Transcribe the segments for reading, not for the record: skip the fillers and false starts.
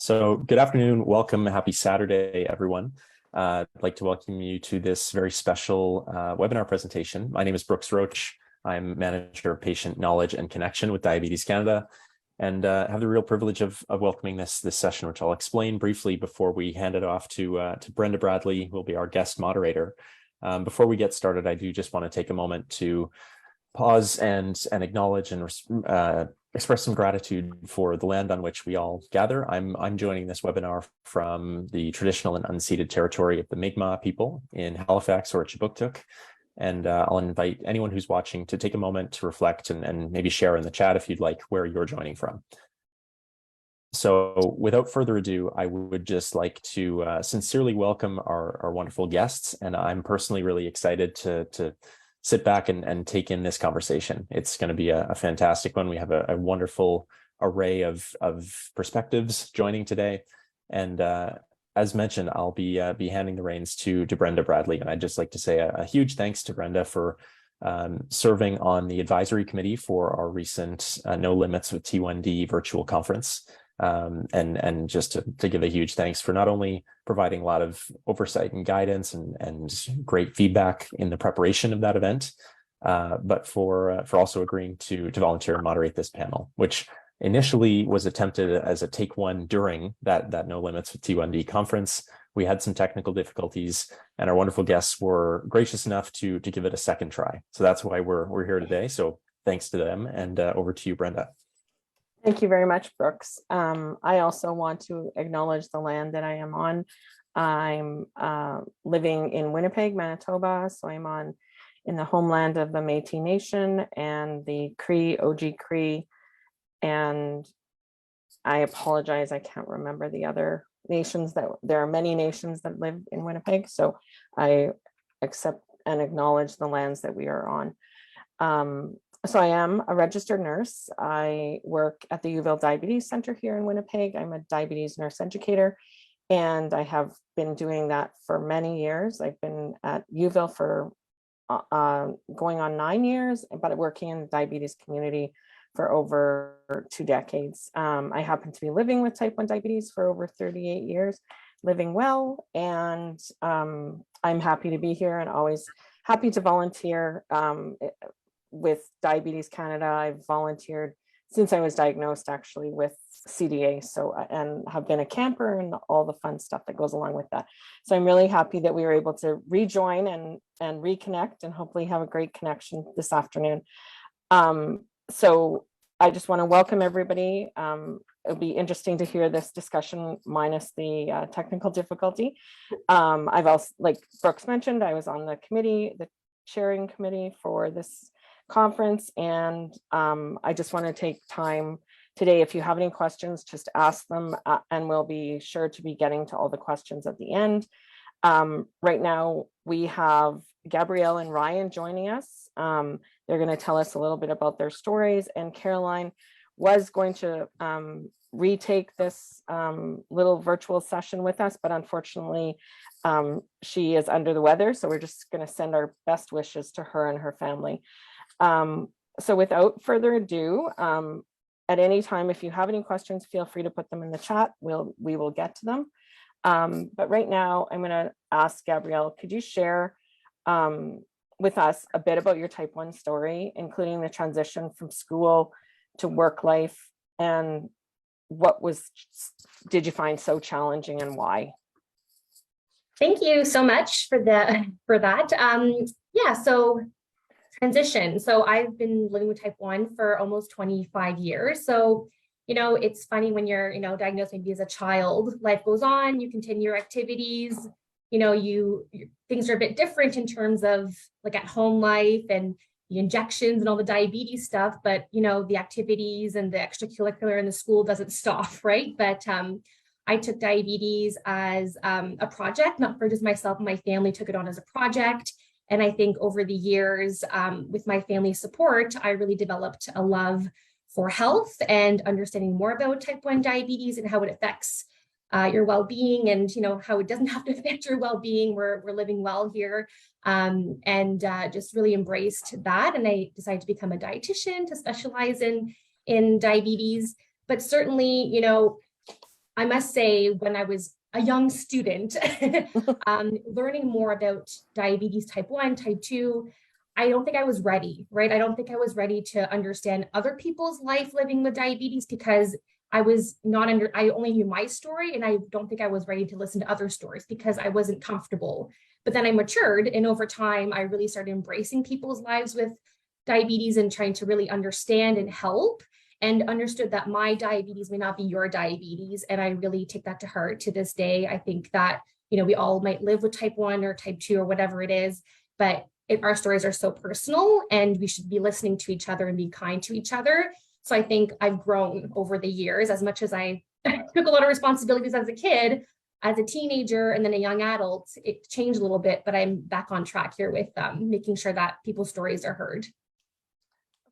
So good afternoon, welcome, happy Saturday, everyone. I'd like to welcome you to this very special webinar presentation. My name is Brooks Roach. I'm Manager of Patient Knowledge and Connection with Diabetes Canada, and have the real privilege of welcoming this session, which I'll explain briefly before we hand it off to Brenda Bradley, who will be our guest moderator. Before we get started, I do just want to take a moment to pause and acknowledge and express some gratitude for the land on which we all gather. I'm joining this webinar from the traditional and unceded territory of the Mi'kmaq people in Halifax or Chibuktuk. And I'll invite anyone who's watching to take a moment to reflect and maybe share in the chat if you'd like where you're joining from. So without further ado, I would just like to sincerely welcome our wonderful guests. And I'm personally really excited to sit back and take in this conversation. It's going to be a fantastic one. We have a wonderful array of perspectives joining today. And as mentioned, I'll be handing the reins to Brenda Bradley. And I'd just like to say a huge thanks to Brenda for serving on the advisory committee for our recent No Limits with T1D virtual conference. And just to give a huge thanks for not only providing a lot of oversight and guidance and great feedback in the preparation of that event, but for also agreeing to volunteer and moderate this panel, which initially was attempted as a take one during that No Limits with T1D conference. We had some technical difficulties, and our wonderful guests were gracious enough to give it a second try. So that's why we're here today. So thanks to them, and over to you, Brenda. Thank you very much, Brooks. I also want to acknowledge the land that I am on. I'm living in Winnipeg, Manitoba, so I'm in the homeland of the Métis Nation and the Cree, OG Cree, and I apologize, I can't remember the other nations. There are many nations that live in Winnipeg, so I accept and acknowledge the lands that we are on. So I am a registered nurse. I work at the Youville Diabetes Center here in Winnipeg. I'm a diabetes nurse educator, and I have been doing that for many years. I've been at Youville for going on 9 years, but working in the diabetes community for over 2 decades. I happen to be living with type 1 diabetes for over 38 years, living well, and I'm happy to be here and always happy to volunteer with Diabetes Canada. I've volunteered since I was diagnosed actually with CDA, and have been a camper and all the fun stuff that goes along with that. So I'm really happy that we were able to rejoin and reconnect and hopefully have a great connection this afternoon. So I just want to welcome everybody. It'll be interesting to hear this discussion minus the technical difficulty. I've also, like Brooks mentioned, I was on the committee, the chairing committee for this conference, and I just want to take time today, if you have any questions, just ask them, and we'll be sure to be getting to all the questions at the end. Right now we have Gabrielle and Ryan joining us. They're going to tell us a little bit about their stories, and Caroline was going to retake this little virtual session with us, but unfortunately she is under the weather, so we're just going to send our best wishes to her and her family. So without further ado, at any time, if you have any questions, feel free to put them in the chat. We will get to them. But right now, I'm going to ask Gabrielle, could you share with us a bit about your type 1 story, including the transition from school to work life, and what did you find so challenging and why? Thank you so much for that. Yeah, so transition. So I've been living with type 1 for almost 25 years. So, it's funny when you're, diagnosed maybe as a child, life goes on, you continue your activities, things are a bit different in terms of like at home life and the injections and all the diabetes stuff, but, the activities and the extracurricular in the school doesn't stop, right? But I took diabetes as a project, not for just myself, my family took it on as a project. And I think over the years, with my family's support, I really developed a love for health and understanding more about type 1 diabetes and how it affects your well-being, and how it doesn't have to affect your well-being. We're living well here, and just really embraced that. And I decided to become a dietitian to specialize in diabetes. But certainly, I must say, when I was a young student, learning more about diabetes type 1, type 2, I don't think I was ready, right? I don't think I was ready to understand other people's life living with diabetes, because I was not I only knew my story, and I don't think I was ready to listen to other stories because I wasn't comfortable. But then I matured, and over time, I really started embracing people's lives with diabetes and trying to really understand and help, and understood that my diabetes may not be your diabetes. And I really take that to heart to this day. I think that, we all might live with type 1 or type 2 or whatever it is, but our stories are so personal, and we should be listening to each other and be kind to each other. So I think I've grown over the years. As much as I took a lot of responsibilities as a kid, as a teenager, and then a young adult, it changed a little bit, but I'm back on track here with making sure that people's stories are heard.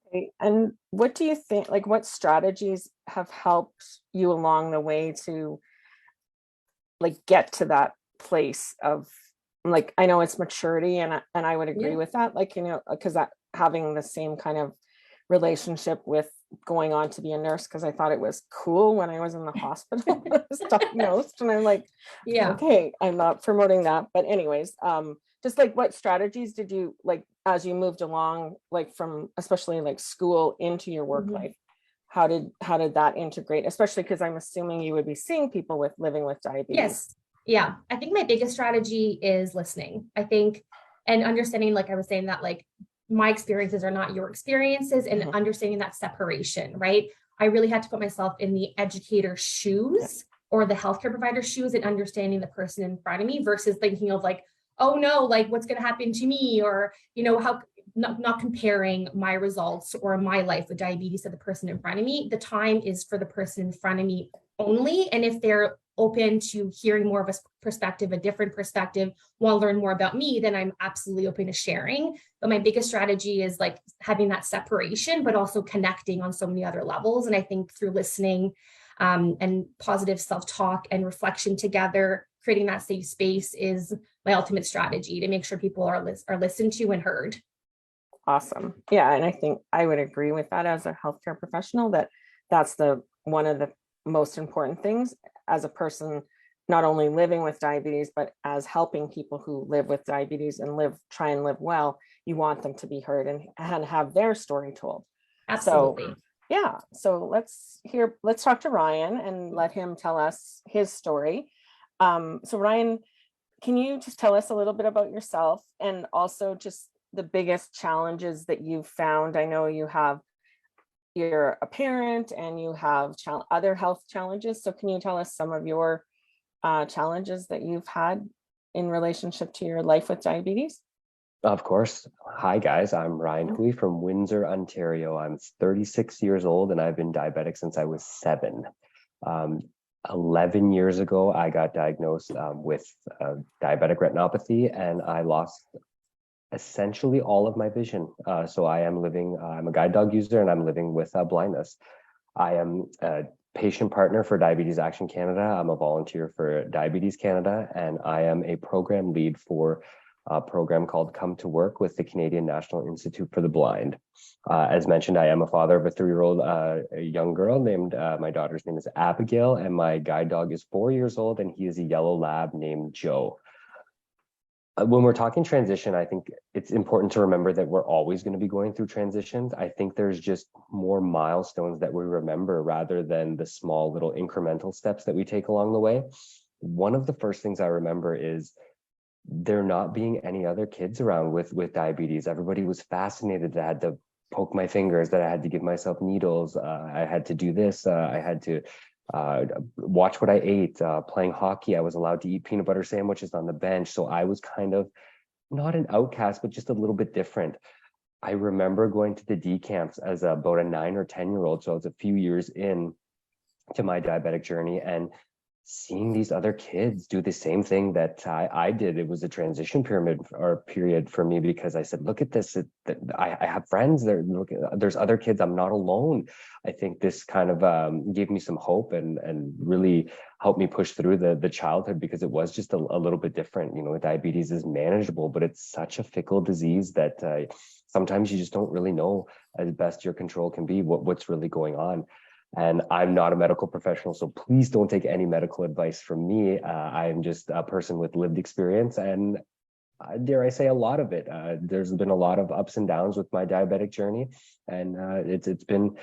Okay. And what do you think, like, what strategies have helped you along the way to like get to that place of, like, I know it's maturity, and I would agree with that, like, because that having the same kind of relationship with going on to be a nurse, because I thought it was cool when I was in the hospital when I was diagnosed, and I'm like, okay, I'm not promoting that, but anyways, just like, what strategies did you, like, as you moved along, like from especially like school into your work life, how did that integrate, especially because I'm assuming you would be seeing people with living with diabetes? Yes. Yeah, I think my biggest strategy is listening, I think, and understanding, like I was saying, that like my experiences are not your experiences, and understanding that separation, right? I really had to put myself in the educator's shoes or the healthcare provider's shoes, and understanding the person in front of me versus thinking of like, oh no, like what's going to happen to me, or, how not comparing my results or my life with diabetes to the person in front of me. The time is for the person in front of me only. And if they're open to hearing more of a perspective, a different perspective, want to learn more about me, then I'm absolutely open to sharing. But my biggest strategy is like having that separation, but also connecting on so many other levels. And I think through listening and positive self-talk and reflection together, creating that safe space is my ultimate strategy to make sure people are listened to and heard. Awesome. Yeah. And I think I would agree with that as a healthcare professional, that's one of the most important things as a person, not only living with diabetes, but as helping people who live with diabetes and try and live well. You want them to be heard and have their story told. Absolutely. So, yeah. So let's talk to Ryan and let him tell us his story. So Ryan, can you just tell us a little bit about yourself, and also just the biggest challenges that you've found? I know you're a parent and you have other health challenges. So can you tell us some of your challenges that you've had in relationship to your life with diabetes? Of course. Hi, guys. I'm Ryan Hooey from Windsor, Ontario. I'm 36 years old, and I've been diabetic since I was 7. 11 years ago, I got diagnosed with diabetic retinopathy, and I lost essentially all of my vision. So I'm a guide dog user, and I'm living with blindness. I am a patient partner for Diabetes Action Canada. I'm a volunteer for Diabetes Canada, and I am a program lead for a program called Come to Work with the Canadian National Institute for the Blind. As mentioned, I am a father of a 3-year-old young girl named, my daughter's name is Abigail, and my guide dog is 4 years old, and he is a yellow lab named Joe. When we're talking transition, I think it's important to remember that we're always going to be going through transitions. I think there's just more milestones that we remember rather than the small little incremental steps that we take along the way. One of the first things I remember is there not being any other kids around with diabetes. Everybody was fascinated that I had to poke my fingers, that I had to give myself needles. I had to do this. I had to watch what I ate. Playing hockey, I was allowed to eat peanut butter sandwiches on the bench. So I was kind of not an outcast, but just a little bit different. I remember going to the D camps as about a 9 or 10-year-old. So I was a few years in to my diabetic journey, and seeing these other kids do the same thing that I did. It was a transition period for me, because I said, look at this, I have friends there. Look, there's other kids. I'm not alone. I think this kind of gave me some hope and really helped me push through the childhood, because it was just a little bit different. Diabetes is manageable, but it's such a fickle disease that sometimes you just don't really know, as best your control can be, what's really going on. And I'm not a medical professional, so please don't take any medical advice from me. I'm just a person with lived experience, and dare I say, a lot of it. There's been a lot of ups and downs with my diabetic journey, and it's been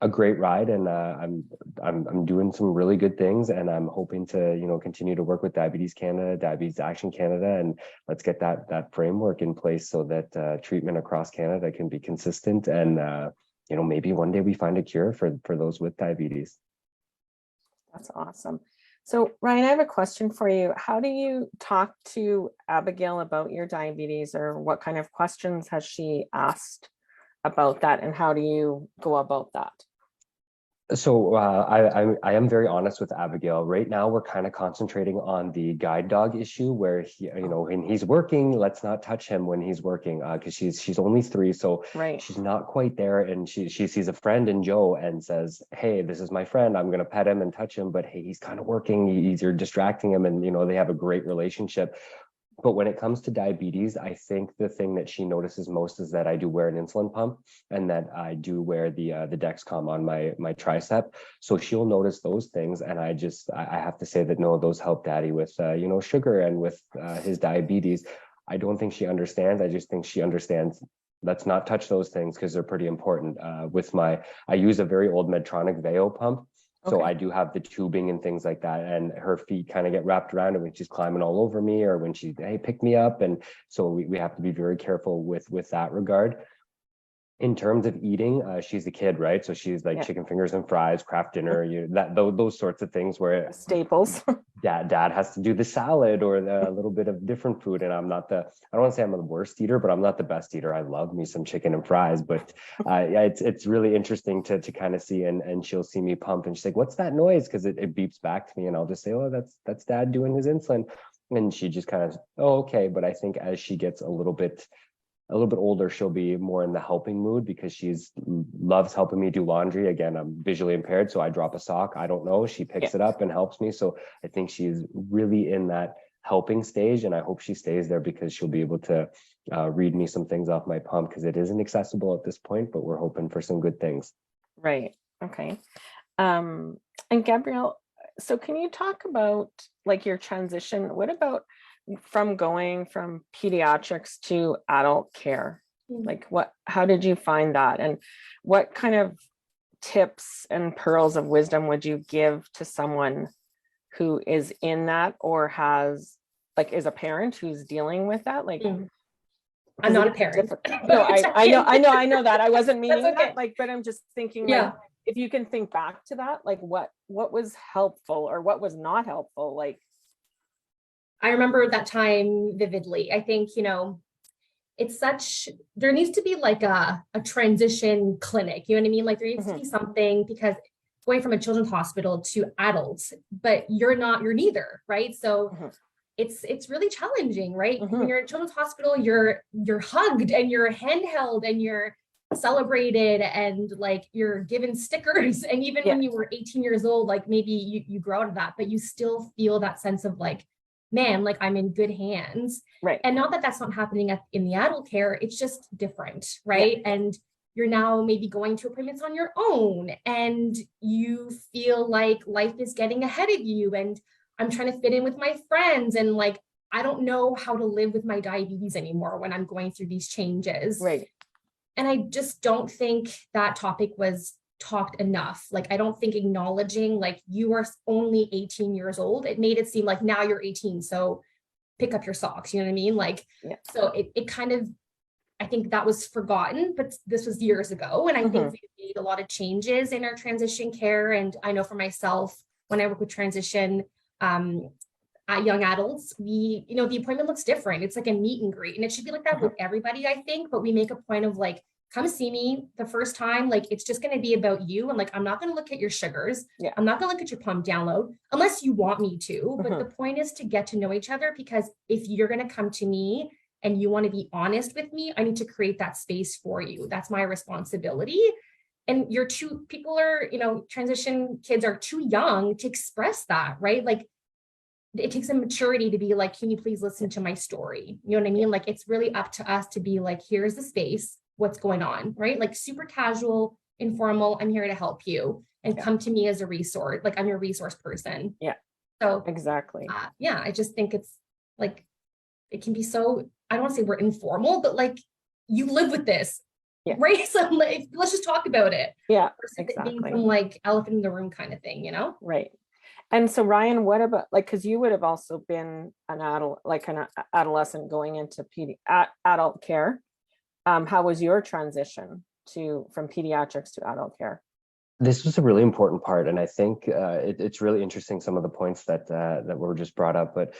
a great ride, and I'm doing some really good things, and I'm hoping to continue to work with Diabetes Canada, Diabetes Action Canada, and let's get that framework in place so that treatment across Canada can be consistent, and maybe one day we find a cure for those with diabetes. That's awesome. So Ryan, I have a question for you. How do you talk to Abigail about your diabetes, or what kind of questions has she asked about that, and how do you go about that? So I am very honest with Abigail. Right now, we're kind of concentrating on the guide dog issue, where when he's working, let's not touch him when he's working, because she's only 3, so Right. she's not quite there. And she sees a friend in Joe and says, "Hey, this is my friend. I'm gonna pet him and touch him, but hey, he's kind of working. You're distracting him," and they have a great relationship. But when it comes to diabetes, I think the thing that she notices most is that I do wear an insulin pump, and that I do wear the Dexcom on my tricep. So she'll notice those things, and I have to say that no, those help Daddy with sugar and with his diabetes. I don't think she understands. I just think she understands. Let's not touch those things because they're pretty important. I use a very old Medtronic Veo pump. So I do have the tubing and things like that, and her feet kind of get wrapped around it when she's climbing all over me, or when hey, pick me up. And so we have to be very careful with that regard. In terms of eating, she's a kid, right? So she's like chicken fingers and fries, Kraft dinner, those sorts of things where staples. Dad has to do the salad or a little bit of different food. And I don't want to say I'm the worst eater, but I'm not the best eater. I love me some chicken and fries, but it's really interesting to kind of see, and she'll see me pump and she's like, "What's that noise?" Because it beeps back to me, and I'll just say, "Oh, that's Dad doing his insulin." And she just kind of, "Oh, okay." But I think as she gets a little bit older, she'll be more in the helping mood, because she's loves helping me do laundry. Again, I'm visually impaired, so I drop a sock, I don't know, she picks it up and helps me. So I think she's really in that helping stage, and I hope she stays there, because she'll be able to read me some things off my pump, because it isn't accessible at this point, but we're hoping for some good things. Right. Okay. And Gabrielle, so can you talk about like your transition? What about from going from pediatrics to adult care? Like how did you find that? And what kind of tips and pearls of wisdom would you give to someone who is in that, or is a parent who's dealing with that? Like, I'm not a parent. No, I know that. I wasn't meaning that, but I'm just thinking, like, if you can think back to that, like what was helpful or what was not helpful. Like, I remember that time vividly. I think, there needs to be like a transition clinic, you know what I mean? Like there needs to be something, because going from a children's hospital to adults, but you're neither, right? So it's really challenging, right? When you're in children's hospital, you're hugged and you're handheld and you're celebrated and like you're given stickers. And even when you were 18 years old, like maybe you grow out of that, but you still feel that sense of like, man, like I'm in good hands. Right. And not that that's not happening in the adult care, it's just different, right? And you're now maybe going to appointments on your own, and you feel like life is getting ahead of you, and I'm trying to fit in with my friends, and like I don't know how to live with my diabetes anymore when I'm going through these changes. Right. And I just don't think that topic was talked enough. Like, I don't think acknowledging like you are only 18 years old, it made it seem like now you're 18, so pick up your socks, you know what I mean? Like, so it kind of, I think that was forgotten, but this was years ago. And I think we made a lot of changes in our transition care. And I know for myself, when I work with transition young adults, the appointment looks different. It's like a meet and greet, and it should be like that with everybody, I think, but we make a point of like, come see me the first time. Like, it's just going to be about you. And like, I'm not going to look at your sugars. I'm not going to look at your pump download unless you want me to. But the point is to get to know each other, because if you're going to come to me and you want to be honest with me, I need to create that space for you. That's my responsibility. And transition kids are too young to express that, right? Like, it takes a maturity to be like, can you please listen to my story? You know what I mean? Like, it's really up to us to be like, here's the space, what's going on, right? Like super casual, informal, I'm here to help you, and come to me as a resource. Like, I'm your resource person. Yeah. So exactly. yeah, I just think it's like, it can be so, I don't want to say we're informal, but like, you live with this, right? So like, let's just talk about it. Yeah, versus it exactly. being some like elephant in the room kind of thing, you know? Right. And so Ryan, what about, like, because you would have also been an adult, like an adolescent going into adult care. How was your transition from pediatrics to adult care? This was a really important part, and I think it's really interesting, some of the points that that were just brought up. But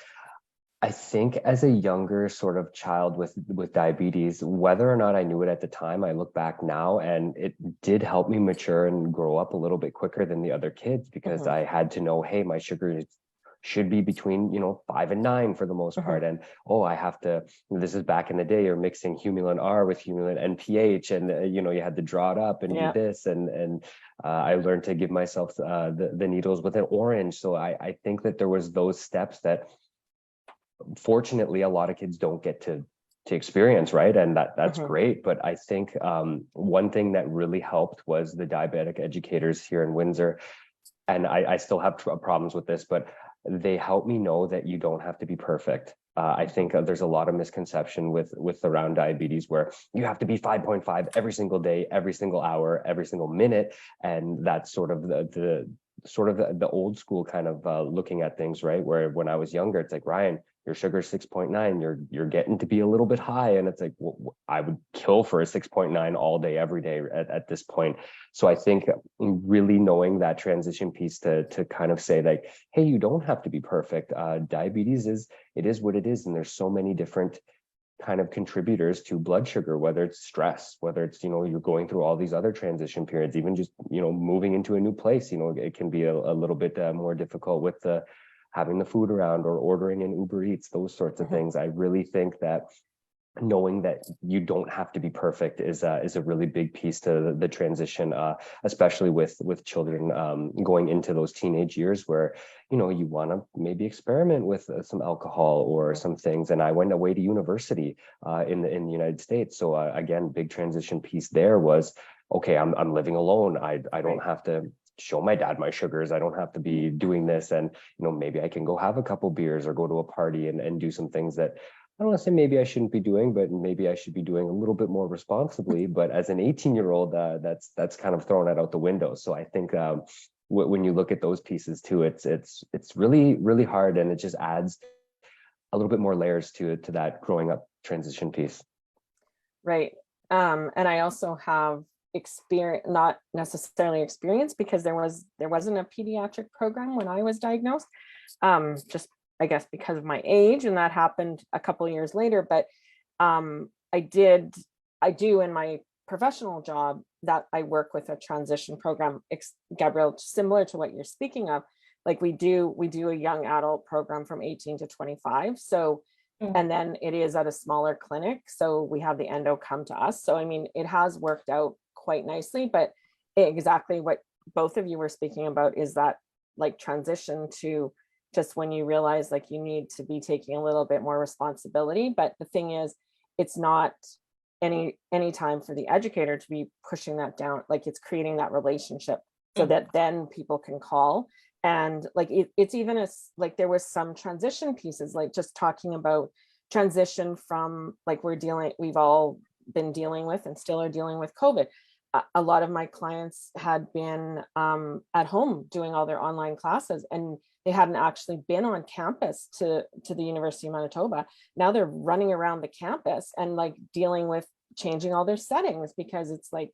I think as a younger sort of child with diabetes, whether or not I knew it at the time, I look back now and it did help me mature and grow up a little bit quicker than the other kids, because I had to know, hey, my sugar should be between 5 and 9 for the most part, and I have to, this is back in the day, you're mixing Humulin R with Humulin NPH, and you had to draw it up and do this, and I learned to give myself the needles with an orange. So I think that there was those steps that fortunately a lot of kids don't get to experience, right? And that's great. But I think one thing that really helped was the diabetic educators here in Windsor, and I still have problems with this, but they help me know that you don't have to be perfect. I think there's a lot of misconception with around diabetes, where you have to be 5.5 every single day, every single hour, every single minute, and that's sort of the old school kind of looking at things, right? Where when I was younger, it's like, Ryan, your sugar is 6.9, you're getting to be a little bit high, and it's like, well, I would kill for a 6.9 all day, every day at this point. So I think really knowing that transition piece to kind of say, like, hey, you don't have to be perfect. Diabetes is what it is, and there's so many different kind of contributors to blood sugar, whether it's stress, whether it's you're going through all these other transition periods, even just moving into a new place. It can be a little bit more difficult with having the food around, or ordering in Uber Eats, those sorts of things. I really think that knowing that you don't have to be perfect is a really big piece to the transition, especially with children going into those teenage years, where you want to maybe experiment with some alcohol or some things. And I went away to university in the United States, so again, big transition piece there was, okay, I'm living alone. I don't have to show my dad my sugars. I don't have to be doing this, and maybe I can go have a couple beers or go to a party and do some things that I don't want to say maybe I shouldn't be doing, but maybe I should be doing a little bit more responsibly. But as an 18-year-old, that's kind of thrown out the window. So I think when you look at those pieces too, it's really, really hard, and it just adds a little bit more layers to that growing up transition piece. Right. And I also have experience, not necessarily experience, because there wasn't a pediatric program when I was diagnosed, just I guess because of my age, and that happened a couple of years later. But I do in my professional job that I work with a transition program, Gabrielle, similar to what you're speaking of. Like we do a young adult program from 18 to 25. So and then it is at a smaller clinic, so we have the endo come to us. So I mean, it has worked out quite nicely. But exactly what both of you were speaking about is that like transition to just when you realize like you need to be taking a little bit more responsibility. But the thing is, it's not any time for the educator to be pushing that down. Like it's creating that relationship so that then people can call. And like it's even like there was some transition pieces, like just talking about transition from like we've all been dealing with and still are dealing with COVID. A lot of my clients had been at home doing all their online classes, and they hadn't actually been on campus to the University of Manitoba. Now they're running around the campus and like dealing with changing all their settings, because it's like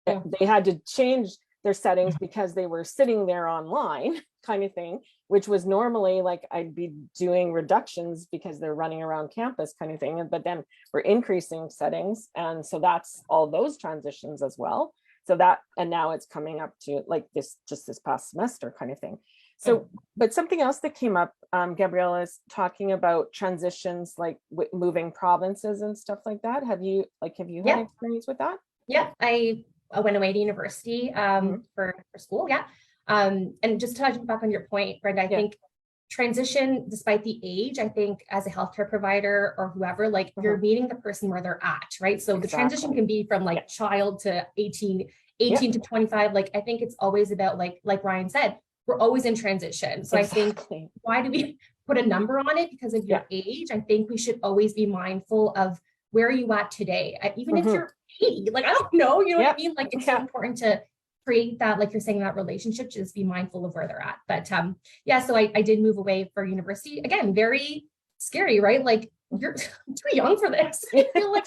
they had to change their settings because they were sitting there online kind of thing, which was normally like I'd be doing reductions because they're running around campus kind of thing. But then we're increasing settings. And so that's all those transitions as well. So that, and now it's coming up to like this past semester kind of thing. So, but something else that came up, Gabrielle, is talking about transitions, like moving provinces and stuff like that. Have you had experience with that? Yeah, I went away to university for school. Yeah. And just touching back on your point, Brenda, I think transition, despite the age, I think as a healthcare provider or whoever, like you're meeting the person where they're at, right? So the transition can be from like child to 18 18 to 25, like, I think it's always about, like Ryan said, we're always in transition. So Exactly. I think, why do we put a number on it? Because of your age, I think we should always be mindful of where are you at today? Even if you're 80, like, I don't know, you know what I mean? Like, it's so important to create that, like you're saying, that relationship, just be mindful of where they're at. But yeah, so I did move away for university. Again, very scary, right? Like, you're too young for this. I feel like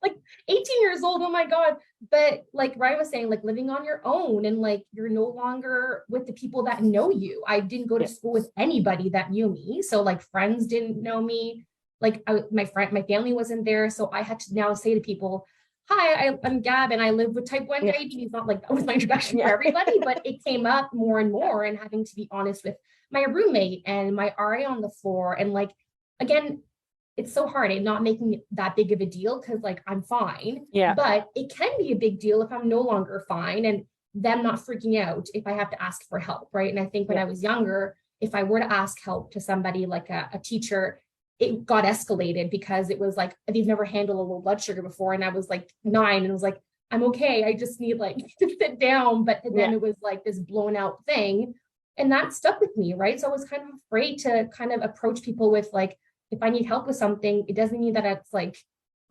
like 18 years old, oh my God. But like Ryan was saying, like, living on your own, and like, you're no longer with the people that know you. I didn't go to school with anybody that knew me. So like, friends didn't know me. Like, my family wasn't there. So I had to now say to people, hi, I'm Gab, and I live with type 1 diabetes. Not like that was my introduction for everybody, but it came up more and more, and having to be honest with my roommate and my RA on the floor. And like, again, it's so hard and not making it that big of a deal, because like, I'm fine. But it can be a big deal if I'm no longer fine, and them not freaking out if I have to ask for help, right? And I think when I was younger, if I were to ask help to somebody like a teacher, it got escalated, because it was like, they've never handled a low blood sugar before. And I was like 9, and it was like, I'm okay, I just need like to sit down. But then it was like this blown out thing. And that stuck with me, right? So I was kind of afraid to kind of approach people with like, if I need help with something, it doesn't mean that it's like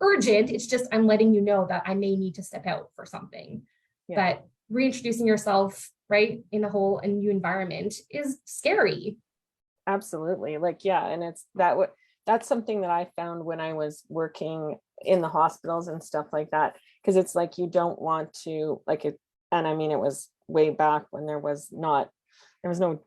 urgent. It's just, I'm letting you know that I may need to step out for something. But reintroducing yourself, right, in a whole and new environment is scary. Absolutely. Like, and it's that's something that I found when I was working in the hospitals and stuff like that, because it's like, you don't want to like it. And I mean, it was way back when there was no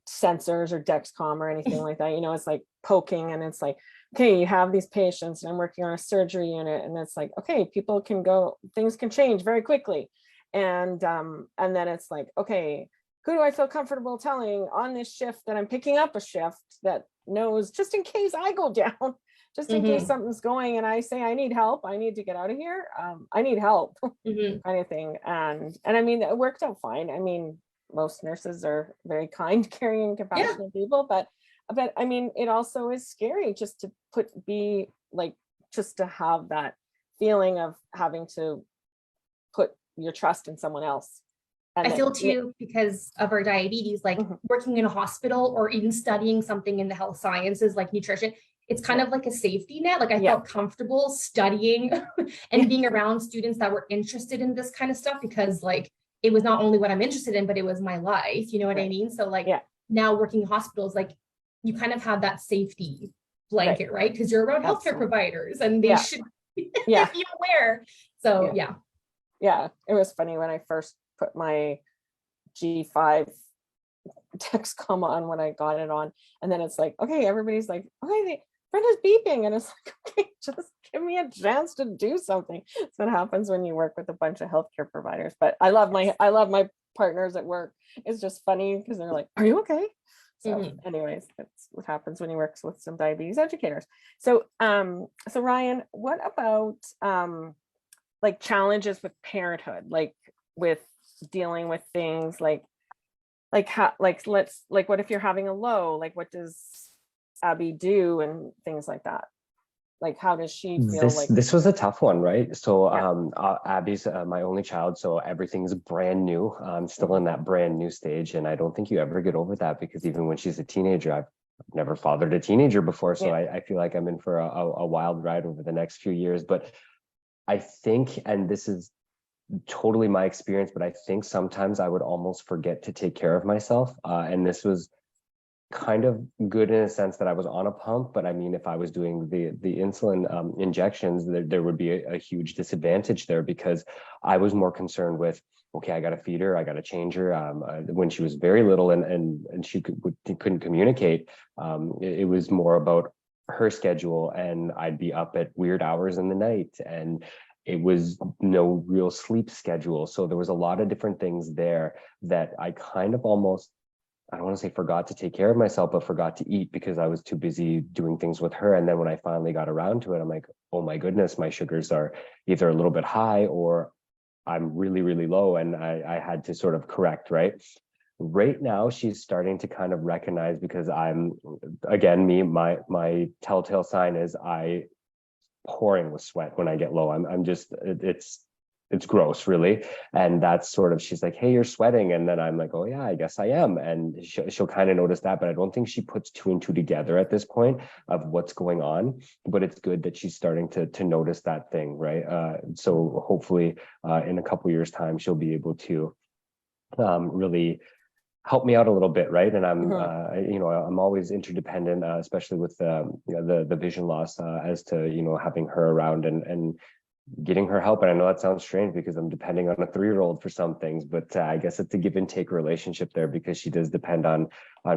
sensors or Dexcom or anything like that. You know, it's like poking, and it's like, okay, you have these patients, and I'm working on a surgery unit, and it's like, okay, people can go, things can change very quickly. And then it's like, okay, who do I feel comfortable telling on this shift that I'm picking up a shift that knows, just in case I go down, just in case something's going and I say, I need help, I need to get out of here, I need help, kind of thing. And I mean, it worked out fine. I mean, most nurses are very kind, caring, and compassionate people, but I mean, it also is scary just to just to have that feeling of having to put your trust in someone else. And I feel too, because of our diabetes, like working in a hospital or even studying something in the health sciences, like nutrition, it's kind of like a safety net. Like, I felt comfortable studying and being around students that were interested in this kind of stuff, because like, it was not only what I'm interested in, but it was my life, you know what I mean? So like, now working in hospitals, like, you kind of have that safety blanket, right? Because you're around healthcare providers, and they should be aware. So it was funny when I first put my G5 Dexcom on, when I got it on, and then it's like, okay, everybody's like, okay, Brenda's beeping, and it's like, okay, just give me a chance to do something. That's what happens when you work with a bunch of healthcare providers. But I love my partners at work. It's just funny because they're like, are you okay? So anyways, that's what happens when you work with some diabetes educators. So so Ryan, what about like challenges with parenthood, like with dealing with things like how, like, what if you're having a low, like what does Abby do and things like that? Like, how does she feel? This was a tough one, right? So Abby's my only child, so everything's brand new. I'm still in that brand new stage, and I don't think you ever get over that, because even when she's a teenager, I've never fathered a teenager before, so I feel like I'm in for a wild ride over the next few years. But I think, and this is totally my experience, but I think sometimes I would almost forget to take care of myself, and this was kind of good in a sense that I was on a pump, but I mean, if I was doing the insulin injections, there would be a huge disadvantage there, because I was more concerned with, okay, I got to feed her, I got to change her. When she was very little and she couldn't communicate, it was more about her schedule, and I'd be up at weird hours in the night, and it was no real sleep schedule. So there was a lot of different things there that I kind of almost, I don't want to say forgot to take care of myself, but forgot to eat because I was too busy doing things with her. And then when I finally got around to it, I'm like, oh my goodness, my sugars are either a little bit high or I'm really, really low. And I had to sort of correct, right? Right now, she's starting to kind of recognize, because I'm, again, my telltale sign is I pouring with sweat when I get low. I'm just, it's it's gross, really. And that's sort of, she's like, hey, you're sweating. And then I'm like, oh yeah, I guess I am. And she'll kind of notice that, but I don't think she puts two and two together at this point of what's going on. But it's good that she's starting to notice that thing, right? So hopefully in a couple years time, she'll be able to really help me out a little bit, right? And I'm, you know, I'm always interdependent, especially with you know, the vision loss, as to, you know, having her around and getting her help. And I know that sounds strange because I'm depending on a 3-year-old for some things, but I guess it's a give and take relationship there because she does depend on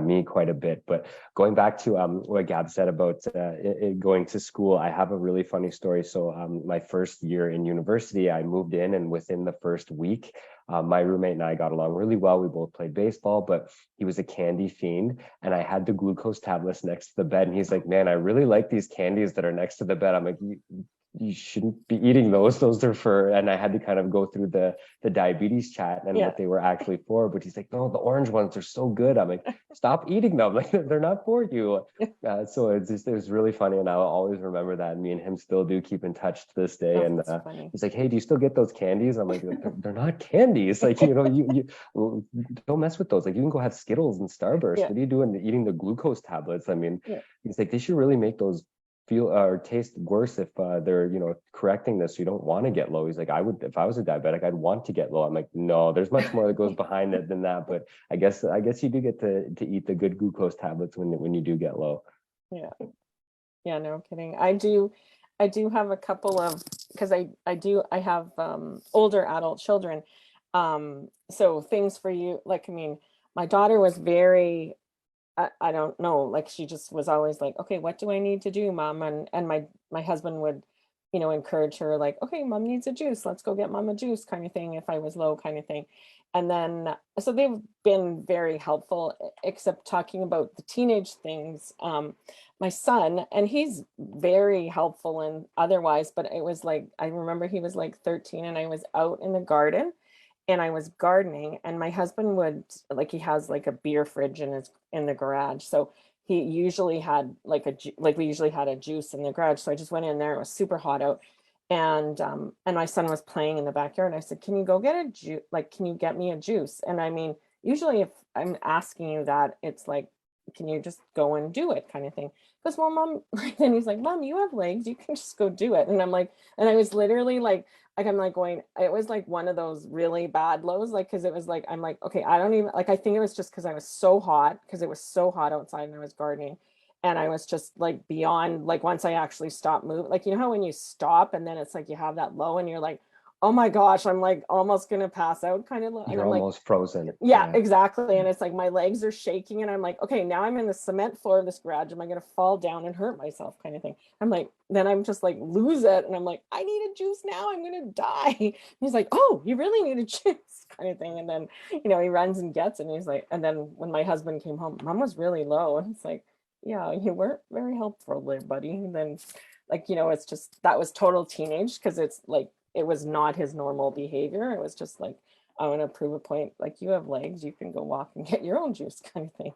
me quite a bit. But going back to what Gab said about going to school, I have a really funny story. So my first year in university, I moved in, and within the first week, my roommate and I got along really well. We both played baseball, but he was a candy fiend, and I had the glucose tablets next to the bed. And he's like, man, I really like these candies that are next to the bed. I'm like, you shouldn't be eating those. Those are for, and I had to kind of go through the diabetes chat and what they were actually for. But he's like, no, the orange ones are so good. I'm like, stop eating them. Like, they're not for you. So it was really funny. And I'll always remember that. And me and him still do keep in touch to this day. And he's like, hey, do you still get those candies? I'm like, they're not candies. Like, you know, you don't mess with those. Like, you can go have Skittles and Starburst. What are you doing eating the glucose tablets? I mean, he's like, they should really make those feel or taste worse if they're, you know, correcting this, so you don't want to get low. He's like, I would, if I was a diabetic, I'd want to get low. I'm like, no, there's much more that goes behind it than that. But I guess you do get to eat the good glucose tablets when you do get low. Yeah, no kidding. I do have a couple of, because I have older adult children, so things for you, like, I mean, my daughter was very, I don't know, like, she just was always like, okay, what do I need to do, mom? And my husband would, you know, encourage her, like, okay, mom needs a juice, let's go get mom a juice, kind of thing, if I was low, kind of thing. And then, so they've been very helpful, except talking about the teenage things. My son, and he's very helpful and otherwise, but it was like, I remember he was like 13 and I was out in the garden and I was gardening, and my husband would, like, he has like a beer fridge in the garage. So he usually had like we usually had a juice in the garage. So I just went in there, it was super hot out. And my son was playing in the backyard. And I said, can you go get a juice? Like, can you get me a juice? And I mean, usually if I'm asking you that, it's like, can you just go and do it, kind of thing? Because, well, mom, then he's like, mom, you have legs, you can just go do it. And I'm like, and I was literally like I'm like going, it was like one of those really bad lows, like, because it was like, I'm like, okay, I don't even, like, I think it was just because I was so hot, because it was so hot outside and I was gardening. And I was just like beyond, like, once I actually stopped moving, like, you know how when you stop and then it's like you have that low and you're like, oh my gosh, I'm like almost gonna pass out, kind of low. And you're I'm almost like, frozen. yeah, exactly. And it's like my legs are shaking and I'm like, okay, now I'm in the cement floor of this garage. Am I gonna fall down and hurt myself, kind of thing? I'm like, then I'm just like lose it. And I'm like, I need a juice now, I'm gonna die. He's like, oh, you really need a juice, kind of thing. And then, you know, he runs and gets it. And he's like, and then when my husband came home, mom was really low. And it's like, yeah, you weren't very helpful there, buddy. And then, like, you know, it's just, that was total teenage, because it's like, it was not his normal behavior. It was just like, I want to prove a point. Like, you have legs, you can go walk and get your own juice, kind of thing.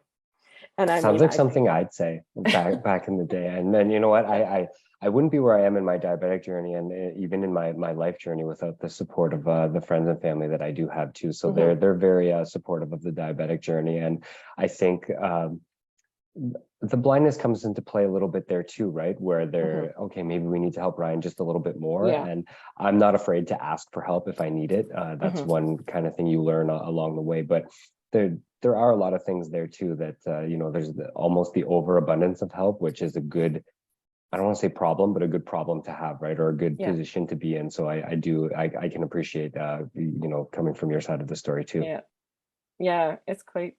And I sounds mean, like something I'd say back in the day. And then, you know what, I wouldn't be where I am in my diabetic journey, and even in my life journey, without the support of the friends and family that I do have too. So they're very supportive of the diabetic journey. And I think the blindness comes into play a little bit there too, right? Where they're, okay, maybe we need to help Ryan just a little bit more. And I'm not afraid to ask for help if I need it. That's one kind of thing you learn along the way. But there are a lot of things there too that, you know, there's almost the overabundance of help, which is a good, I don't want to say problem, but a good problem to have, right? Or a good position to be in. So I can appreciate, you know, coming from your side of the story too. Yeah, it's quite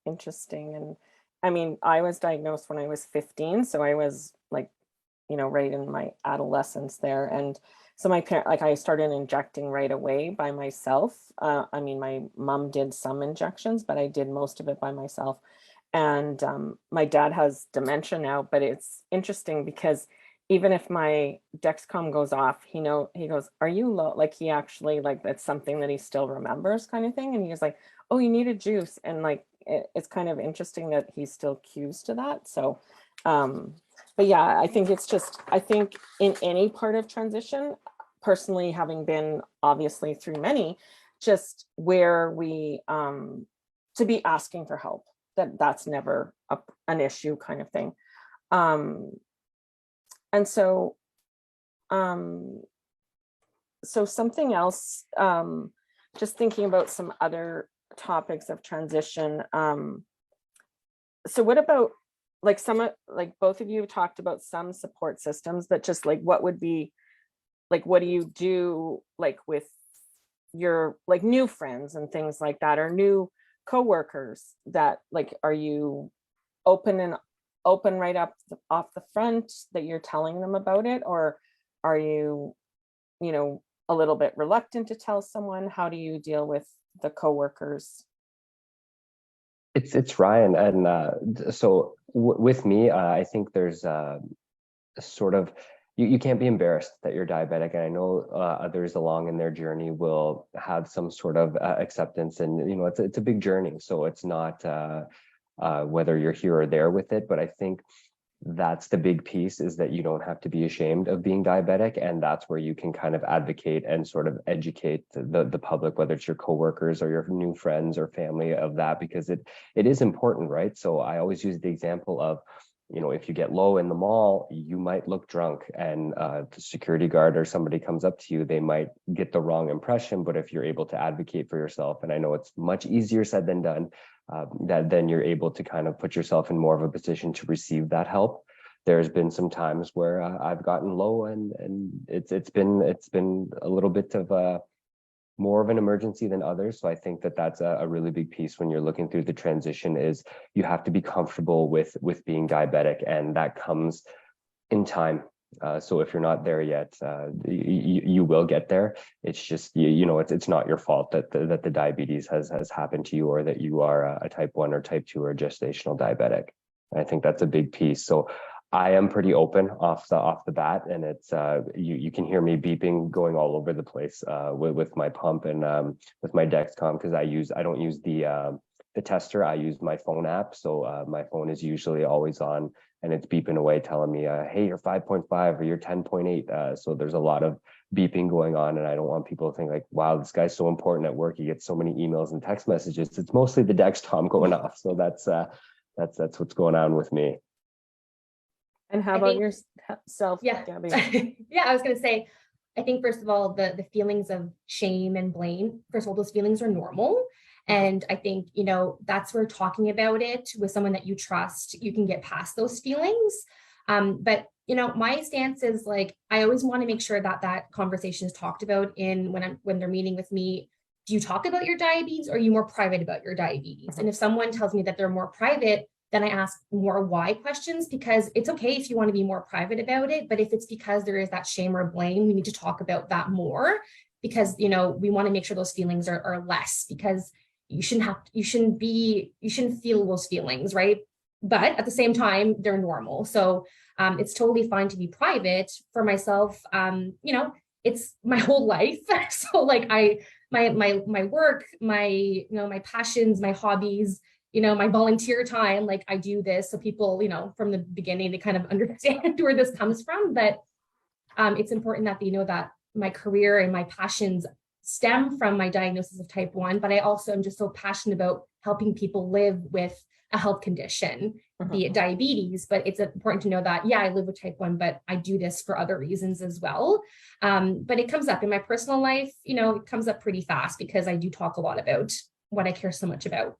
interesting. And I mean, I was diagnosed when I was 15. So I was like, you know, right in my adolescence there. And so my parent, like, I started injecting right away by myself. I mean, my mom did some injections, but I did most of it by myself. And my dad has dementia now, but it's interesting because even if my Dexcom goes off, he goes, are you low? Like, he actually, like, that's something that he still remembers, kind of thing. And he's like, oh, you need a juice. And like, it's kind of interesting that he's still cues to that. So, but yeah, I think it's just, I think in any part of transition, personally, having been obviously through many, just where we to be asking for help, that's never an issue kind of thing. And so so something else, just thinking about some other topics of transition. So what about like like both of you talked about some support systems, but just like what would be like, what do you do like with your like new friends and things like that, or new coworkers that like, are you open right up off the front that you're telling them about it, or are you, you know, a little bit reluctant to tell someone? How do you deal with the coworkers? It's Ryan, and so with me, I think there's sort of, you can't be embarrassed that you're diabetic, and I know others along in their journey will have some sort of acceptance, and you know it's a big journey, so it's not whether you're here or there with it, but I think that's the big piece, is that you don't have to be ashamed of being diabetic, and that's where you can kind of advocate and sort of educate the public, whether it's your coworkers or your new friends or family, of that, because it is important, right? So I always use the example of, you know, if you get low in the mall, you might look drunk, and the security guard or somebody comes up to you, they might get the wrong impression. But if you're able to advocate for yourself, and I know it's much easier said than done, that then you're able to kind of put yourself in more of a position to receive that help. There's been some times where I've gotten low, and it's been a little bit of more of an emergency than others. So I think that that's a really big piece when you're looking through the transition, is you have to be comfortable with being diabetic, and that comes in time. So if you're not there yet, you will get there. It's just, you know, it's not your fault that the diabetes has happened to you, or that you are a type 1 or type 2 or gestational diabetic. I think that's a big piece. So I am pretty open off the bat, and it's you can hear me beeping going all over the place with my pump and with my Dexcom, because I don't use the tester. I use my phone app, so my phone is usually always on, and it's beeping away telling me, hey, you're 5.5 or you're 10.8. So there's a lot of beeping going on, and I don't want people to think like, wow, this guy's so important at work, he gets so many emails and text messages. It's mostly the Dexcom going off. So that's what's going on with me. And how about yourself, Gabby? Yeah, I was going to say, I think first of all, the feelings of shame and blame, first of all, those feelings are normal. And I think, you know, that's where talking about it with someone that you trust, you can get past those feelings. But, you know, my stance is like, I always want to make sure that that conversation is talked about when they're meeting with me. Do you talk about your diabetes, or are you more private about your diabetes? And if someone tells me that they're more private, then I ask more why questions, because it's okay if you want to be more private about it. But if it's because there is that shame or blame, we need to talk about that more, because, you know, we want to make sure those feelings are less, because you shouldn't feel those feelings, right? But at the same time, they're normal. So it's totally fine to be private. For myself, you know, it's my whole life. So like my work, my passions, my hobbies, you know, my volunteer time, like I do this so people, you know, from the beginning, they kind of understand where this comes from. But it's important that they know that my career and my passions stem from my diagnosis of type 1, but I also am just so passionate about helping people live with a health condition, be it diabetes. But it's important to know that, yeah, I live with type 1, but I do this for other reasons as well. But it comes up in my personal life, you know, it comes up pretty fast, because I do talk a lot about what I care so much about.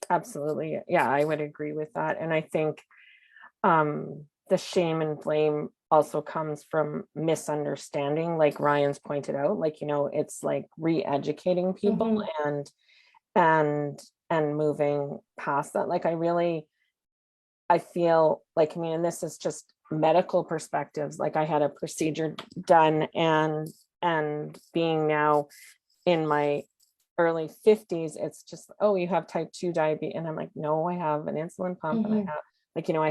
Absolutely. Yeah, I would agree with that. And I think the shame and blame also comes from misunderstanding, like Ryan's pointed out, like, you know, it's like re-educating people and moving past that. Like I feel like, I mean, and this is just medical perspectives, like I had a procedure done, and being now in my early 50s, it's just, oh, you have type 2 diabetes. And I'm like, no, I have an insulin pump, and I have, like, you know,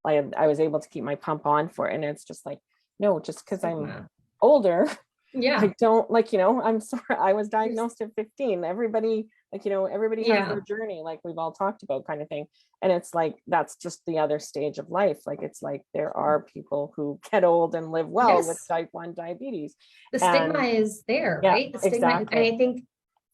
I was able to keep my pump on for it. And it's just like, no, just because I'm older, I don't, like, you know, I'm sorry, I was diagnosed at 15. Everybody Like, everybody has their journey, like we've all talked about, kind of thing. And it's like, that's just the other stage of life. Like, it's like, there are people who get old and live well with type 1 diabetes. The stigma is there, right? The stigma, exactly. and I think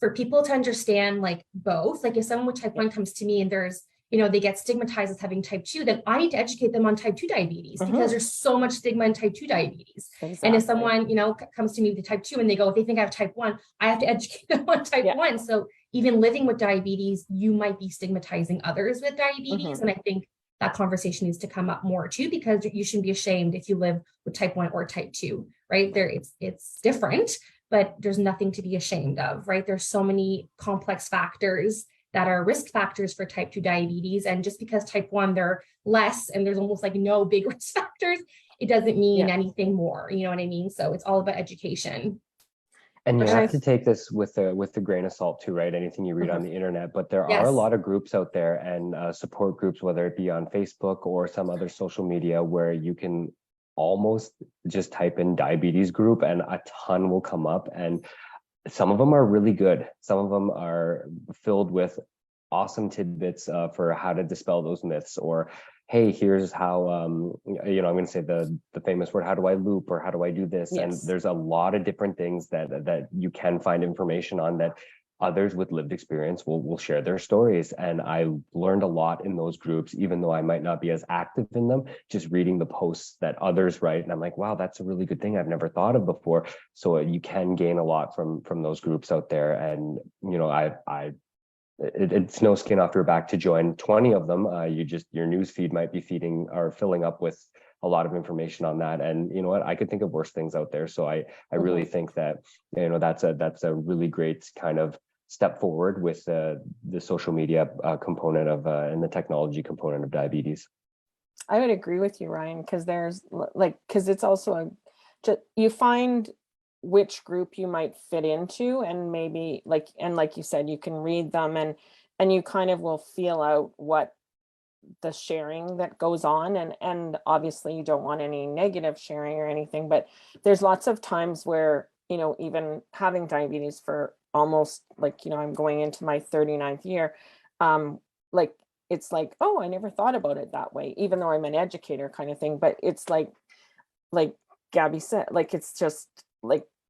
for people to understand like both, like if someone with type 1 comes to me and there's, they get stigmatized as having type 2, then I need to educate them on type 2 diabetes because there's so much stigma in type 2 diabetes. Exactly. And if someone, comes to me with type 2 and they go, if they think I have type 1, I have to educate them on type 1. So even living with diabetes, you might be stigmatizing others with diabetes. And I think that conversation needs to come up more too, because you shouldn't be ashamed if you live with type 1 or type 2, right? It's different, but there's nothing to be ashamed of, right? There's so many complex factors that are risk factors for type 2 diabetes. And just because type 1, they're less and there's almost like no big risk factors, it doesn't mean anything more, you know what I mean? So it's all about education. And you have to take this with the grain of salt too, right? Anything you read on the internet, but there are a lot of groups out there and support groups, whether it be on Facebook or some other social media, where you can almost just type in diabetes group and a ton will come up. And some of them are really good. Some of them are filled with awesome tidbits for how to dispel those myths, or, hey, here's how, I'm going to say the famous word, how do I loop, or how do I do this? And there's a lot of different things that you can find information on that others with lived experience will share their stories. And I learned a lot in those groups, even though I might not be as active in them, just reading the posts that others write. And I'm like, wow, that's a really good thing I've never thought of before. So you can gain a lot from those groups out there. And, it's no skin off your back to join 20 of them. Your news feed might be filling up with a lot of information on that. And you know what, I could think of worse things out there. So I really think that, that's a really great kind of step forward with the social media component of and the technology component of diabetes. I would agree with you, Ryan, because it's also you find which group you might fit into, and maybe like you said, you can read them and you kind of will feel out what the sharing that goes on, and obviously you don't want any negative sharing or anything, but there's lots of times where, even having diabetes for almost I'm going into my 39th year, it's like, oh, I never thought about it that way, even though I'm an educator kind of thing. But it's like Gabby said, it's just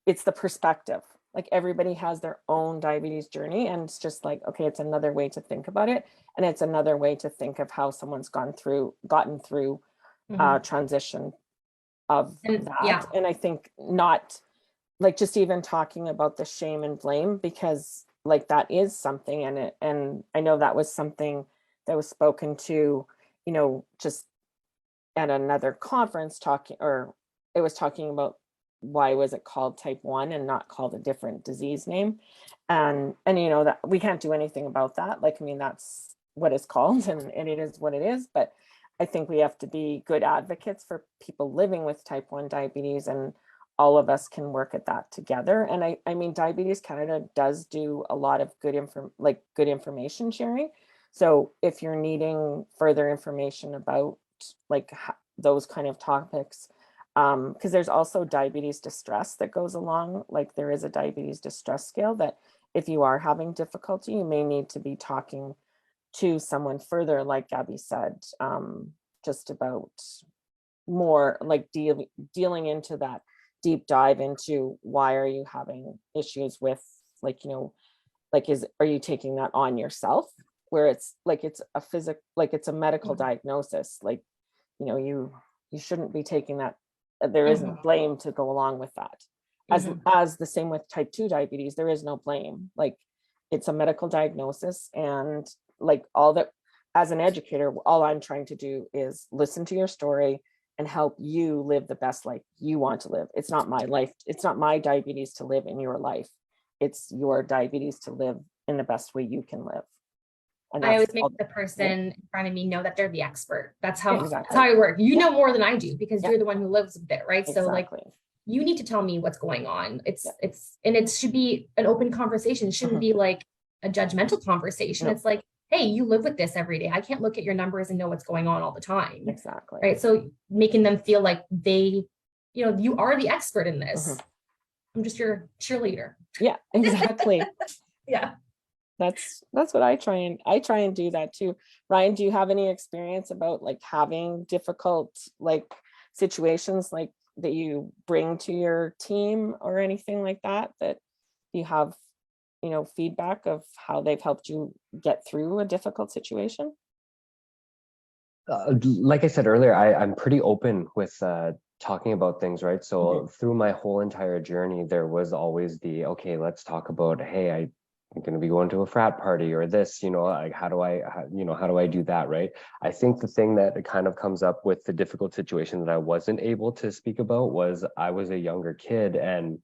it's the perspective. Everybody has their own diabetes journey, and it's just okay, it's another way to think about it, and it's another way to think of how someone's gotten through transition of that. And I think not just even talking about the shame and blame, because that is something, and I know that was something that was spoken to, just at another conference it was talking about why was it called type 1 and not called a different disease name, and that we can't do anything about that. That's what it's called, and it is what it is. But I think we have to be good advocates for people living with type 1 diabetes, and all of us can work at that together. And I mean, Diabetes Canada does do a lot of good information sharing. So if you're needing further information about those kind of topics, because there's also diabetes distress that goes along. There is a diabetes distress scale that if you are having difficulty, you may need to be talking to someone further, like Gabby said, just about more dealing into that deep dive into why are you having issues with are you taking that on yourself, where it's a physical, it's a medical diagnosis, you shouldn't be taking that. There isn't blame to go along with that. As the same with type 2 diabetes, there is no blame. It's a medical diagnosis, and all that, as an educator, all I'm trying to do is listen to your story and help you live the best life you want to live. It's not my life. It's not my diabetes to live in your life. It's your diabetes to live in the best way you can live. And I always make the person in front of me know that they're the expert. That's how I work. You know more than I do, because you're the one who lives with it, right? Exactly. So you need to tell me what's going on. And it should be an open conversation. It shouldn't be a judgmental conversation. No. It's hey, you live with this every day. I can't look at your numbers and know what's going on all the time. Exactly. Right. So making them feel like they, you are the expert in this. I'm just your cheerleader. Yeah, exactly. Yeah. That's what I try and do that too. Ryan, do you have any experience about like having difficult like situations like that you bring to your team or anything like that, that you have, you know, feedback of how they've helped you get through a difficult situation? Like I said earlier, I'm pretty open with talking about things, right? So through my whole entire journey, there was always the, okay, let's talk about, hey, I'm going to be going to a frat party or this, you know, like how do I do that, right? I think the thing that kind of comes up with the difficult situation that I wasn't able to speak about was I was a younger kid, and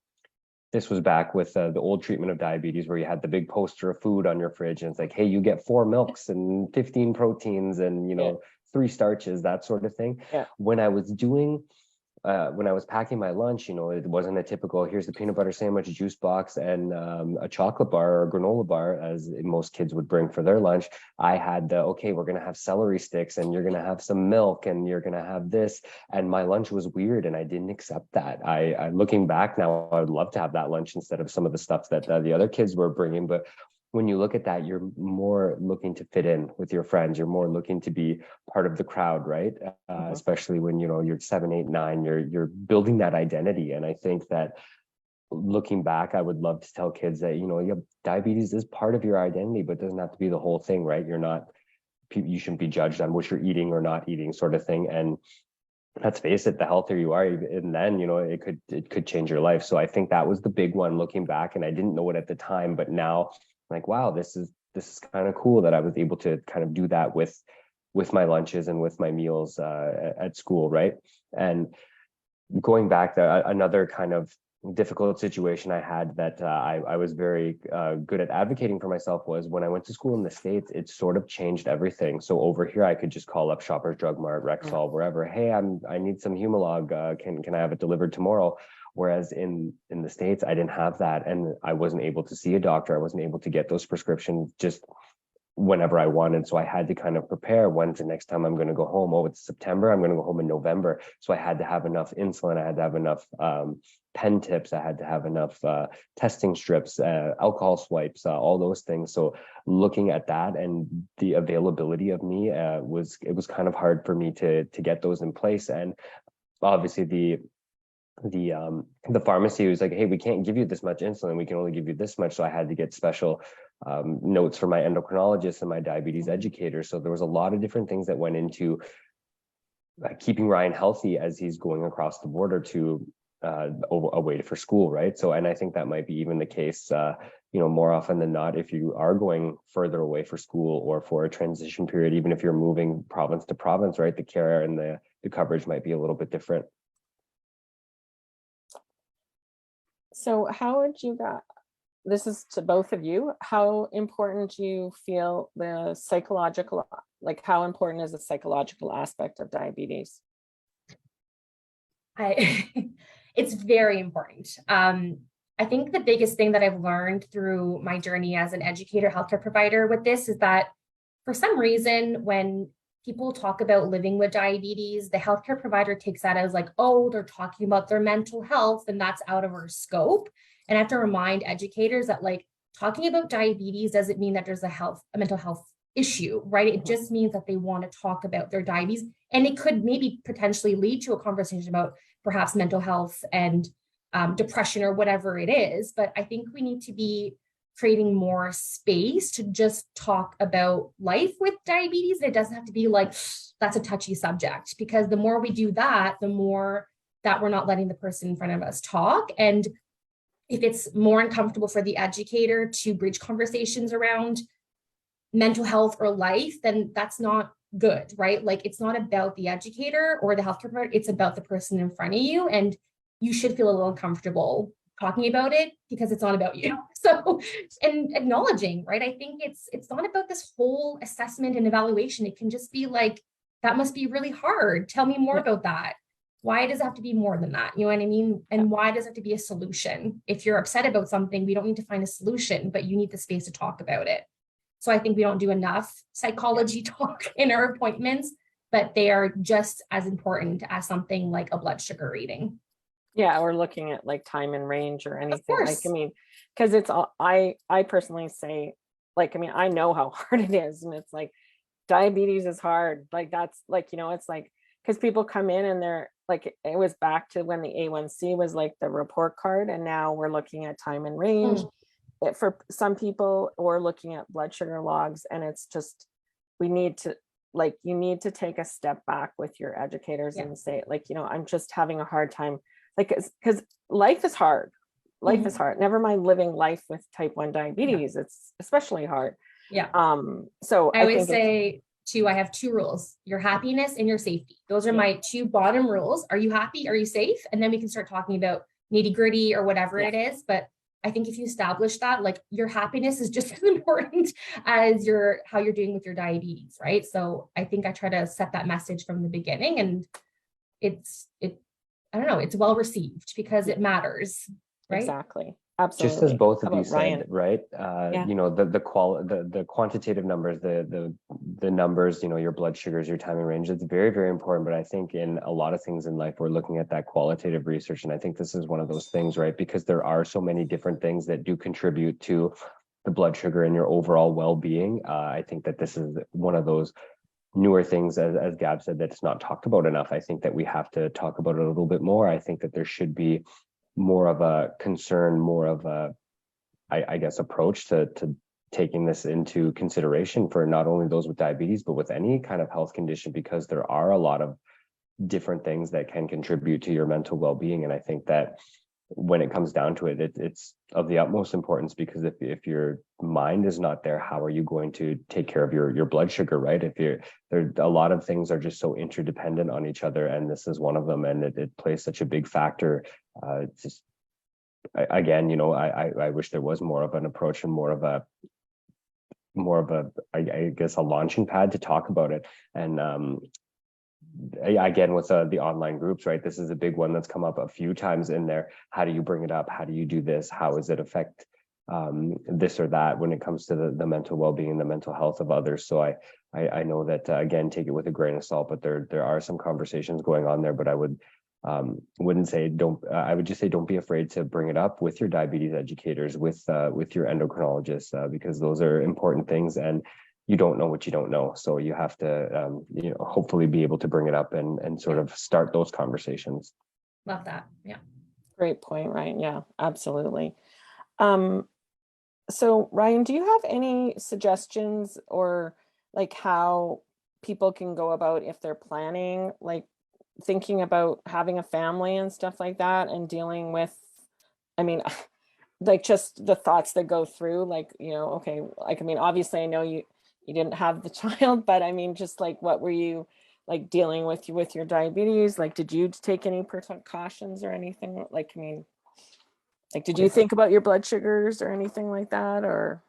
this was back with the old treatment of diabetes where you had the big poster of food on your fridge and it's like, hey, you get 4 milks and 15 proteins and, you know, 3 starches, that sort of thing. Yeah. When I was packing my lunch, you know, it wasn't a typical, here's the peanut butter sandwich, juice box, and a chocolate bar or a granola bar, as most kids would bring for their lunch. I had the, okay, we're going to have celery sticks and you're going to have some milk and you're going to have this. And my lunch was weird and I didn't accept that. I looking back now, I would love to have that lunch instead of some of the stuff that the other kids were bringing. But when you look at that, you're more looking to fit in with your friends. You're more looking to be part of the crowd, right? Especially when, you know, you're 7, 8, 9, you're building that identity. And I think that looking back, I would love to tell kids that, you know, diabetes is part of your identity, but it doesn't have to be the whole thing, right? You shouldn't be judged on what you're eating or not eating, sort of thing. And let's face it, the healthier you are, and then, you know, it could change your life. So I think that was the big one looking back, and I didn't know it at the time, but now, like, wow, this is kind of cool that I was able to kind of do that with my lunches and with my meals at school, right? And going back, another kind of difficult situation I had that I was very good at advocating for myself was when I went to school in the States. It sort of changed everything. So over here, I could just call up Shoppers Drug Mart, Rexall, wherever. Hey, I need some Humalog. Can I have it delivered tomorrow? Whereas in the States, I didn't have that, and I wasn't able to see a doctor. I wasn't able to get those prescriptions just whenever I wanted. So I had to kind of prepare, when's the next time I'm going to go home? Oh, it's September. I'm going to go home in November. So I had to have enough insulin. I had to have enough pen tips. I had to have enough testing strips, alcohol swipes, all those things. So looking at that and the availability of me it was kind of hard for me to get those in place. And obviously the pharmacy was like, hey, we can't give you this much insulin, we can only give you this much. So I had to get special notes from my endocrinologist and my diabetes educator. So there was a lot of different things that went into keeping Ryan healthy as he's going across the border to away for school, right? So, and I think that might be even the case you know, more often than not, if you are going further away for school or for a transition period, even if you're moving province to province, right, the care and the coverage might be a little bit different. So how would you this is to both of you, how important do you feel the psychological, like how important is the psychological aspect of diabetes? It's very important. I think the biggest thing that I've learned through my journey as an educator, healthcare provider with this is that for some reason, when people talk about living with diabetes, the healthcare provider takes that as like, oh, they're talking about their mental health and that's out of our scope. And I have to remind educators that like talking about diabetes doesn't mean that there's a mental health issue, right? It just means that they want to talk about their diabetes, and it could maybe potentially lead to a conversation about perhaps mental health and depression or whatever it is. But I think we need to be creating more space to just talk about life with diabetes. It doesn't have to be like, that's a touchy subject, because the more we do that, the more that we're not letting the person in front of us talk. And if it's more uncomfortable for the educator to bridge conversations around mental health or life, then that's not good, right? Like it's not about the educator or the healthcare provider, it's about the person in front of you. And you should feel a little uncomfortable talking about it because it's not about you. So, and acknowledging, right? I think it's not about this whole assessment and evaluation. It can just be like, that must be really hard. Tell me more about that. Why does it have to be more than that? You know what I mean? And why does it have to be a solution? If you're upset about something, we don't need to find a solution, but you need the space to talk about it. So I think we don't do enough psychology talk in our appointments, but they are just as important as something like a blood sugar reading. Yeah, or looking at like time and range or anything. Like, I mean, because it's all, I personally say like, I mean, I know how hard it is, and it's like, diabetes is hard. Like, that's like, it's like, because people come in and they're like, it was back to when the A1C was like the report card, and now we're looking at time and range for some people, or looking at blood sugar logs. And it's just, we need to, like, you need to take a step back with your educators and say, like, I'm just having a hard time, like, because life is hard. Life is hard. Never mind living life with type 1 diabetes. It's especially hard. Yeah. So I always say too, I have two rules: your happiness and your safety. Those are my two bottom rules. Are you happy? Are you safe? And then we can start talking about nitty gritty or whatever it is. But I think if you establish that, like, your happiness is just as important as how you're doing with your diabetes, right? So I think I try to set that message from the beginning, and I don't know, it's well received because it matters, right? Exactly. Absolutely. Just as both of you Ryan? said, right? The quantitative numbers, the numbers, your blood sugars, your time and range, it's very, very important. But I think in a lot of things in life, we're looking at that qualitative research. And I think this is one of those things, right? Because there are so many different things that do contribute to the blood sugar and your overall well-being. I think that this is one of those newer things, as Gab said, that's not talked about enough. I think that we have to talk about it a little bit more. I think that there should be more of a concern, more of a, I guess, approach to taking this into consideration for not only those with diabetes, but with any kind of health condition, because there are a lot of different things that can contribute to your mental well-being. And I think that when it comes down to it, it's of the utmost importance, because if your mind is not there, how are you going to take care of your blood sugar, right? A lot of things are just so interdependent on each other, and this is one of them, and it plays such a big factor. I wish there was more of an approach and more of a, I guess, a launching pad to talk about it. And again, with the online groups, right? This is a big one that's come up a few times in there. How do you bring it up? How do you do this? How does it affect this or that when it comes to the mental well-being and the mental health of others? So I know that, again, take it with a grain of salt, but there are some conversations going on there. But I wouldn't say I would just say don't be afraid to bring it up with your diabetes educators, with your endocrinologists, because those are important things, and you don't know what you don't know. So you have to hopefully be able to bring it up and sort of start those conversations. Love that. Yeah. Great point, Ryan. Yeah, absolutely. So Ryan, do you have any suggestions, or like how people can go about if they're planning, like thinking about having a family and stuff like that, and dealing with, I mean, like just the thoughts that go through, like, okay, like, I mean, obviously I know you didn't have the child, but I mean, just like, what were you like dealing with your diabetes? Like, did you take any precautions or anything? Like, I mean, like, did you think about your blood sugars or anything like that? Or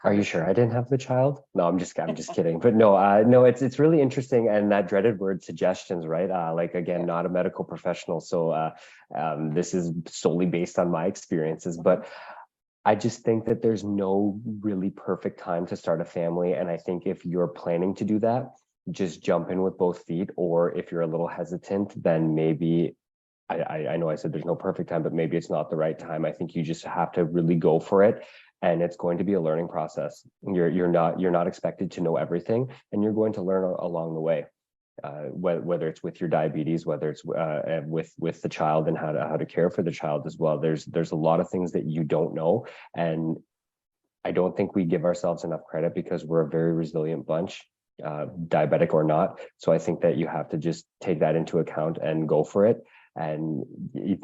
are you sure I didn't have the child? No, I'm just kidding. But no, it's really interesting. And that dreaded word, suggestions, right? Like, again, not a medical professional. So this is solely based on my experiences, but I just think that there's no really perfect time to start a family. And I think if you're planning to do that, just jump in with both feet. Or if you're a little hesitant, then maybe, I know I said there's no perfect time, but maybe it's not the right time. I think you just have to really go for it. And it's going to be a learning process. You're not expected to know everything, and you're going to learn along the way. Whether it's with your diabetes, whether it's with the child, and how to care for the child as well. There's a lot of things that you don't know, and I don't think we give ourselves enough credit, because we're a very resilient bunch, diabetic or not. So I think that you have to just take that into account and go for it, and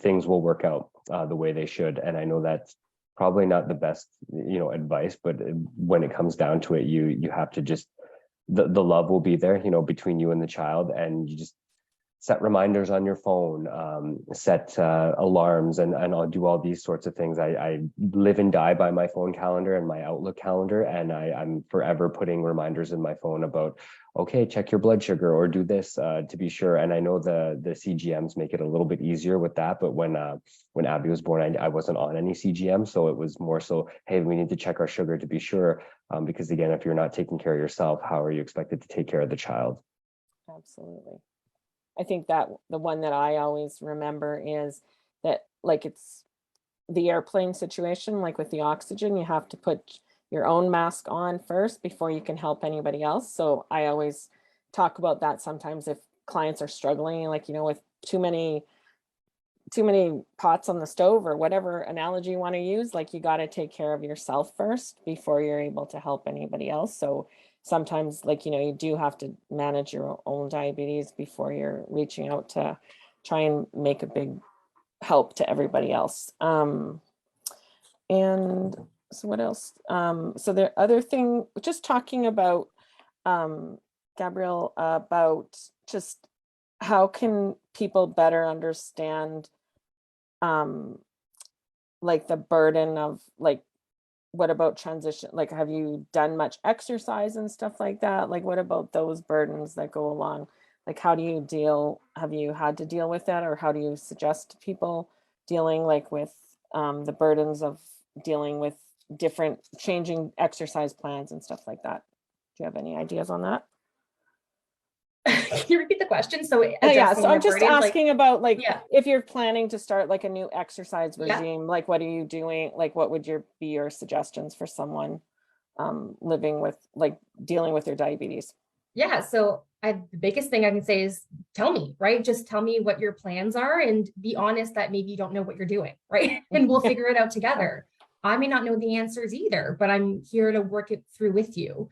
things will work out the way they should. And I know that's probably not the best advice, but when it comes down to it, you have to just, the love will be there, between you and the child, and you just set reminders on your phone, set alarms, and I'll do all these sorts of things. I live and die by my phone calendar and my Outlook calendar, and I'm forever putting reminders in my phone about, okay, check your blood sugar, or do this to be sure. And I know the CGMs make it a little bit easier with that, but when Abby was born, I wasn't on any CGM, so it was more so, hey, we need to check our sugar to be sure, because again, if you're not taking care of yourself, how are you expected to take care of the child? Absolutely. I think that the one that I always remember is that, like, it's the airplane situation, like with the oxygen, you have your own mask on first before you can help anybody else. So I always talk about that sometimes if clients are struggling, like, with too many pots on the stove, or whatever analogy you want to use, like, you got to take care of yourself first before you're able to help anybody else. So sometimes, like, you do have to manage your own diabetes before you're reaching out to try and make a big help to everybody else. And so what else? So the other thing, just talking about, Gabrielle, about just how can people better understand, like, the burden of, like, what about transition? Like, have you done much exercise and stuff like that? Like, what about those burdens that go along? Like, how do you deal? Have you had to deal with that, or how do you suggest to people dealing, like, with the burdens of dealing with different changing exercise plans and stuff like that? Do you have any ideas on that? Can you repeat the question? So yeah, so I'm just asking about, like, yeah, if you're planning to start, like, a new exercise Yeah. regime, like, what are you doing? Like, what would be your suggestions for someone living with, like, dealing with their diabetes? Yeah. So the biggest thing I can say is tell me, right? Just tell me what your plans are, and be honest that maybe you don't know what you're doing, right? And we'll figure it out together. I may not know the answers either, but I'm here to work it through with you.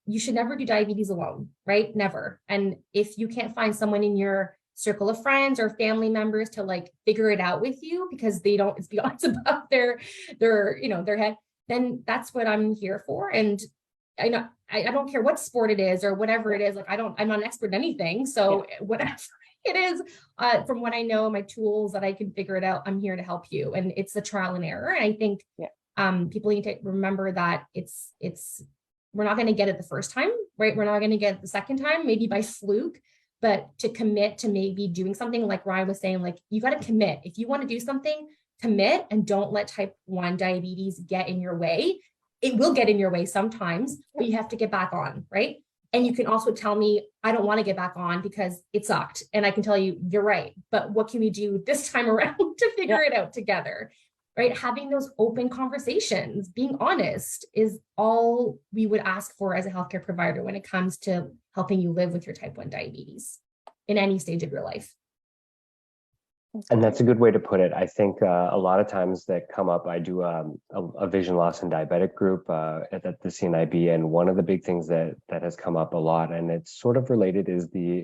You should never do diabetes alone, right? Never. And if you can't find someone in your circle of friends or family members to, like, figure it out with you because they don't, it's beyond above their head, then that's what I'm here for. And I know I don't care what sport it is or whatever it is. Like, I'm not an expert in anything. So whatever it is, from what I know, my tools that I can figure it out, I'm here to help you. And it's a trial and error. And I think people need to remember that we're not going to get it the first time, right? We're not going to get it the second time, maybe by fluke, but to commit to maybe doing something, like Ryan was saying, like, you got to commit. If you want to do something, commit, and don't let type 1 diabetes get in your way. It will get in your way sometimes, but you have to get back on, right? And you can also tell me, I don't want to get back on because it sucked. And I can tell you, you're right. But what can we do this time around to figure it out together? Right? Having those open conversations, being honest, is all we would ask for as a healthcare provider when it comes to helping you live with your type 1 diabetes in any stage of your life. And that's a good way to put it. I think a lot of times that come up, I do a vision loss and diabetic group at the CNIB, and one of the big things that has come up a lot, and it's sort of related, is the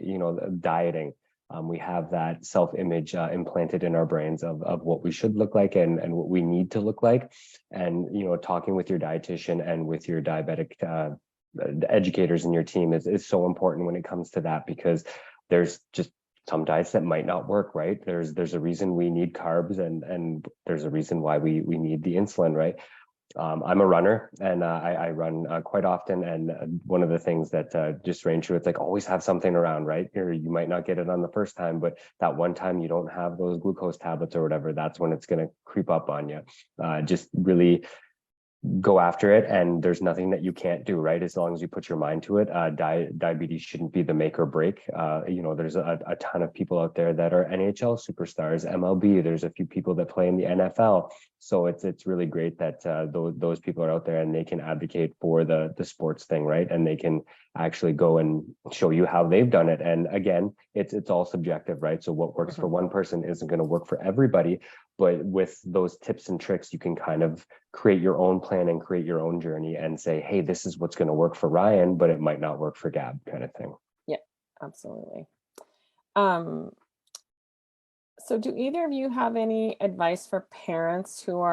dieting. We have that self-image implanted in our brains of what we should look like and what we need to look like. And, talking with your dietitian and with your diabetic educators in your team is so important when it comes to that, because there's just some diets that might not work, right? There's a reason we need carbs, and there's a reason why we need the insulin, right? I'm a runner, and I run quite often. And one of the things that just rang true, it's like, always have something around, right? You might not get it on the first time, but that one time you don't have those glucose tablets or whatever, that's when it's going to creep up on you. Just really go after it, and there's nothing that you can't do, right? As long as you put your mind to it. Diabetes shouldn't be the make or break. There's a ton of people out there that are NHL superstars, MLB. There's a few people that play in the NFL. So it's really great that those people are out there, and they can advocate for the sports thing, right? And they can actually go and show you how they've done it. And again, it's all subjective, right? So what works for one person isn't going to work for everybody. But with those tips and tricks, you can kind of create your own plan and create your own journey and say, hey, this is what's going to work for Ryan, but it might not work for Gab, kind of thing. Yeah, absolutely. So do either of you have any advice for parents who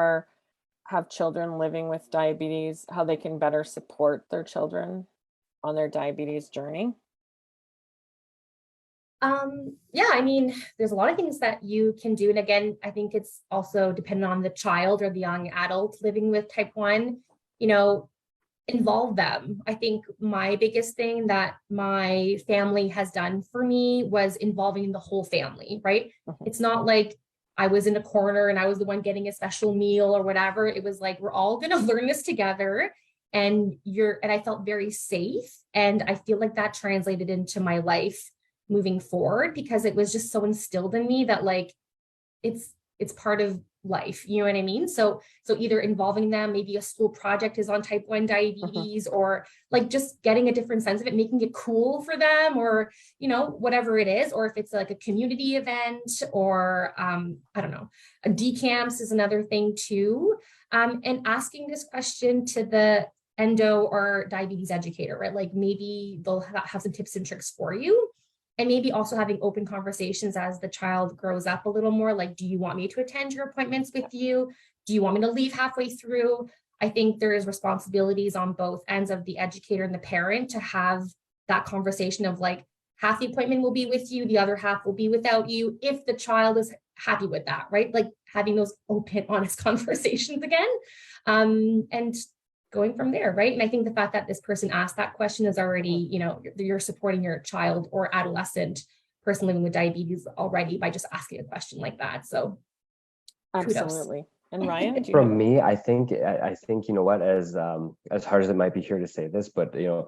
have children living with diabetes, how they can better support their children on their diabetes journey? Yeah, I mean, there's a lot of things that you can do. And again, I think it's also dependent on the child or the young adult living with type 1, involve them. I think my biggest thing that my family has done for me was involving the whole family, right? It's not like I was in a corner and I was the one getting a special meal or whatever. It was like, we're all going to learn this together. And I felt very safe. And I feel like that translated into my life moving forward, because it was just so instilled in me that, like, it's part of life, you know what I mean? So either involving them, maybe a school project is on type 1 diabetes, or like just getting a different sense of it, making it cool for them, or, you know, whatever it is, or if it's like a community event, or I don't know, a decamps is another thing too. And asking this question to the endo or diabetes educator, right? Like maybe they'll have some tips and tricks for you. And maybe also having open conversations as the child grows up a little more, like, do you want me to attend your appointments with you? Do you want me to leave halfway through? I think there is responsibilities on both ends of the educator and the parent to have that conversation of like, half the appointment will be with you, the other half will be without you, if the child is happy with that, right? Like having those open, honest conversations again. And going from there, right? And I think the fact that this person asked that question is already, you know, you're supporting your child or adolescent person living with diabetes already by just asking a question like that. So Absolutely. And Ryan, from me, I think, you know what, as hard as it might be here to say this, but, you know,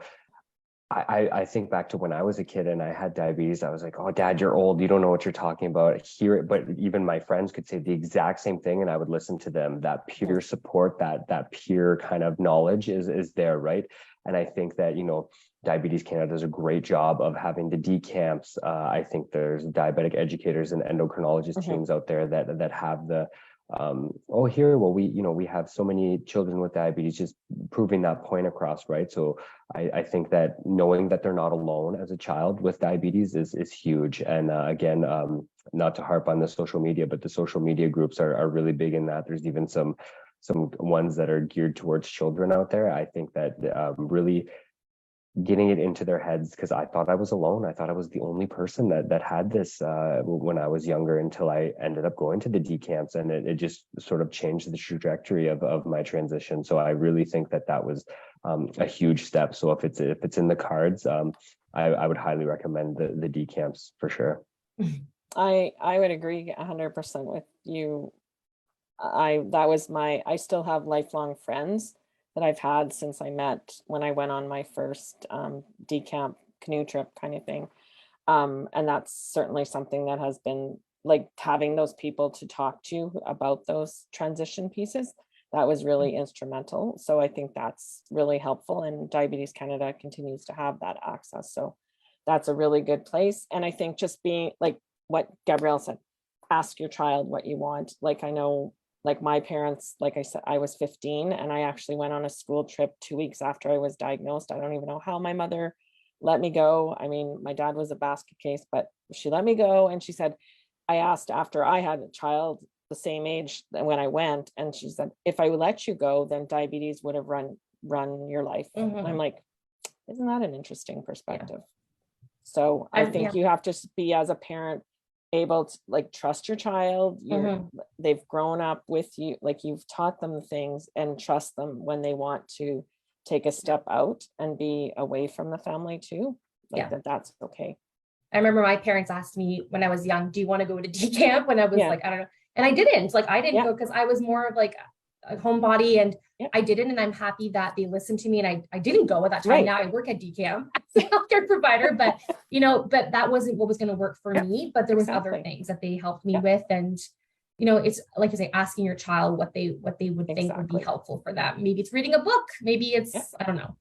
I think back to when I was a kid and I had diabetes. I was like, oh, Dad, you're old. You don't know what you're talking about. Hear it. But even my friends could say the exact same thing, and I would listen to them. That peer support, that peer kind of knowledge is there, right? And I think that, you know, Diabetes Canada does a great job of having the decamps. I think there's diabetic educators and endocrinologist teams out there that have the we have so many children with diabetes, just proving that point across, right? So I think that knowing that they're not alone as a child with diabetes is huge. And again, not to harp on the social media, but the social media groups are really big in that. There's even some ones that are geared towards children out there. I think that really getting it into their heads, because I thought I was alone. I thought I was the only person that had this when I was younger, until I ended up going to the decamps, and it just sort of changed the trajectory of my transition. So I really think that was a huge step. So if it's in the cards, I would highly recommend the decamps for sure. I would agree 100% with you. I still have lifelong friends that I've had since I met when I went on my first decamp canoe trip kind of thing. And that's certainly something that has been like having those people to talk to about those transition pieces. That was really instrumental. So I think that's really helpful, and Diabetes Canada continues to have that access. So that's a really good place. And I think just being like what Gabrielle said, ask your child what you want. Like I know, like my parents, like I said, I was 15 and I actually went on a school trip 2 weeks after I was diagnosed. I don't even know how my mother let me go. I mean, my dad was a basket case, but she let me go. And she said, I asked after I had a child the same age when I went, and she said, if I would let you go, then diabetes would have run your life. I'm like, isn't that an interesting perspective? Yeah. So I think you have to be, as a parent, able to like trust your child. They've grown up with you, like you've taught them things, and trust them when they want to take a step out and be away from the family too. Like that's okay. I remember my parents asked me when I was young, do you want to go to decamp? When I was like, I don't know. And I didn't go, because I was more of like a homebody, and I didn't. And I'm happy that they listened to me, and I didn't go at that time. Right. Now I work at decamp as a healthcare provider, but but that wasn't what was going to work for me. But there was other things that they helped me with. And, it's like you say, asking your child what they would think would be helpful for them. Maybe it's reading a book. Maybe it's, I don't know.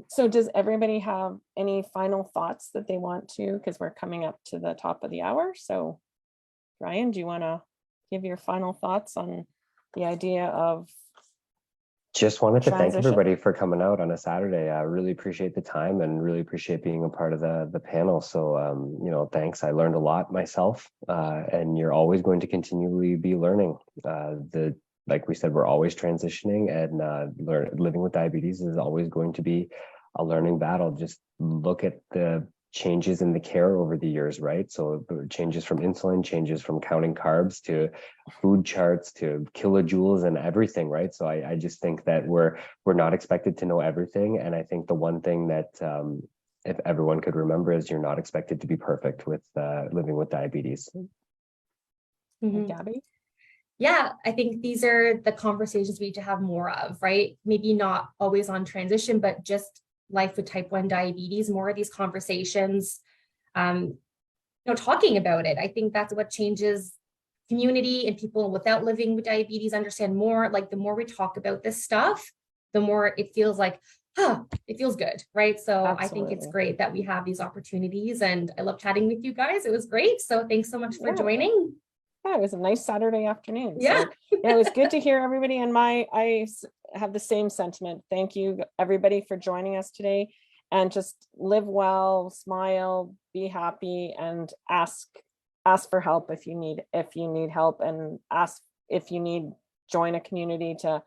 So does everybody have any final thoughts that they want to, because we're coming up to the top of the hour. So Ryan, do you want to give your final thoughts on the idea of just wanted to thank everybody for coming out on a Saturday. I really appreciate the time and really appreciate being a part of the panel. So, thanks. I learned a lot myself, and you're always going to continually be learning. Like we said, we're always transitioning, and living with diabetes is always going to be a learning battle. Just look at the changes in the care over the years, right? So changes from insulin, changes from counting carbs to food charts to kilojoules and everything, right? So I just think that we're not expected to know everything. And I think the one thing that if everyone could remember is you're not expected to be perfect with living with diabetes. Gabby? Yeah, I think these are the conversations we need to have more of, right? Maybe not always on transition, but just life with type 1 diabetes, more of these conversations. talking about it. I think that's what changes community, and people without living with diabetes understand more. Like the more we talk about this stuff, the more it feels like, it feels good, right? So I think it's Absolutely. great that we have these opportunities, and I love chatting with you guys. It was great. So thanks so much for joining. Yeah, it was a nice Saturday afternoon. Yeah. So yeah, it was good to hear everybody. And I have the same sentiment. Thank you, everybody, for joining us today. And just live well, smile, be happy, and ask for help if you need help, and ask if you need join a community to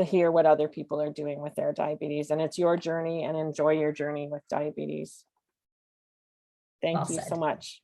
hear what other people are doing with their diabetes. And it's your journey, and enjoy your journey with diabetes. Thank Well you said. so much.